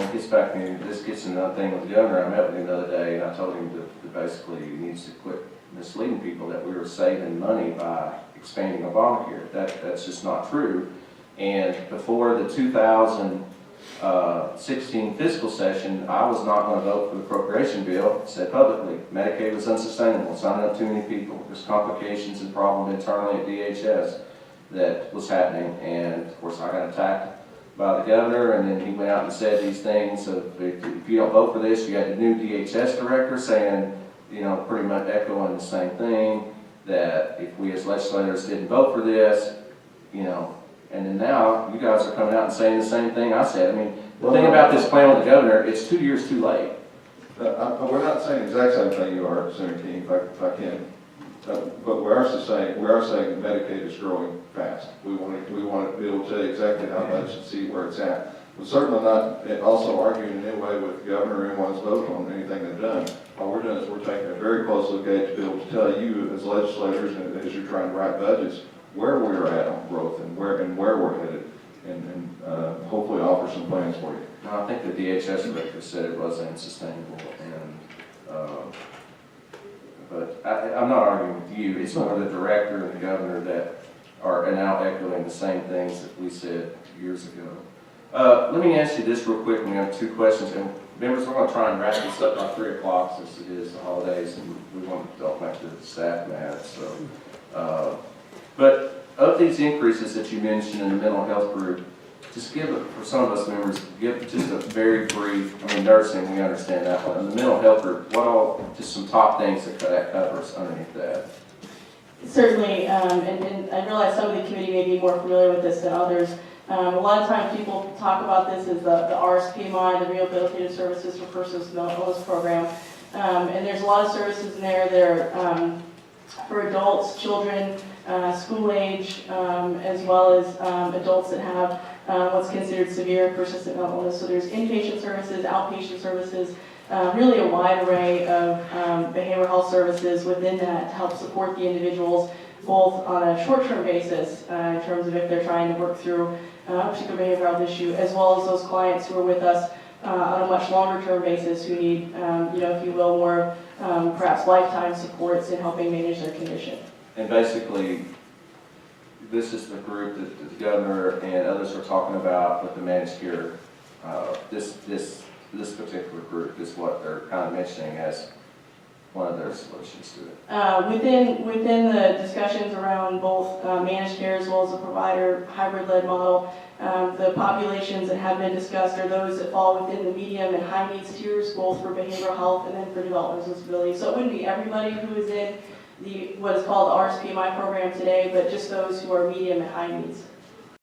it gets back to me, this gets another thing with the governor. I met with him the other day, and I told him that basically he needs to quit misleading people that we were saving money by expanding Obamacare. That's just not true. And before the 2016 fiscal session, I was not going to vote for the appropriation bill. I said publicly, Medicaid was unsustainable, signing up too many people. There's complications and problems internally at DHS that was happening. And of course, I got attacked by the governor, and then he went out and said these things of, if you don't vote for this, you got the new DHS director saying, you know, pretty much echoing the same thing, that if we as legislators didn't vote for this, you know, and then now you guys are coming out and saying the same thing I said. I mean, the thing about this plan with the governor, it's 2 years too late. We're not saying the exact same thing you are, Senator King, if I can. But we are saying that Medicaid is growing fast. We want to be able to tell you exactly how much and see where it's at. We're certainly not also arguing in any way with the governor or anyone's vote on anything they've done. All we're doing is we're taking a very close look at it to be able to tell you as legislators and as you're trying to write budgets where we're at on growth and where we're headed, and hopefully offer some plans for you. No, I think the DHS director said it was unsustainable, and but I'm not arguing with you. It's more the director and the governor that are now echoing the same things that we said years ago. Let me ask you this real quick. We have 2 questions, and members, we're going to try and wrap this up by 3 o'clock since it is the holidays, and we want to don't make the staff mad. So, but of these increases that you mentioned in the mental health group, just give it, for some of us members, give just a very brief. I mean, nursing, we understand that one. And the mental health group, what all, just some top things that covers underneath that. Certainly, and I realize some of the committee may be more familiar with this than others. A lot of times people talk about this as the RSPMI, the Rehabilitative Services for Persons with Mental Illness Program. And there's a lot of services in there that are for adults, children, school age, as well as adults that have what's considered severe persistent mental illness. So there's inpatient services, outpatient services, really a wide array of behavioral health services within that to help support the individuals both on a short-term basis in terms of if they're trying to work through a particular behavioral health issue, as well as those clients who are with us on a much longer-term basis who need, you know, if you will, more perhaps lifetime supports in helping manage their condition. And basically, this is the group that the governor and others are talking about with the managed care. This particular group is what they're kind of mentioning as one of their solutions to it. Within the discussions around both managed care as well as a provider hybrid-led model, the populations that have been discussed are those that fall within the medium and high needs tiers, both for behavioral health and then for developmental disability. So it wouldn't be everybody who is in what is called the RSPMI program today, but just those who are medium and high needs.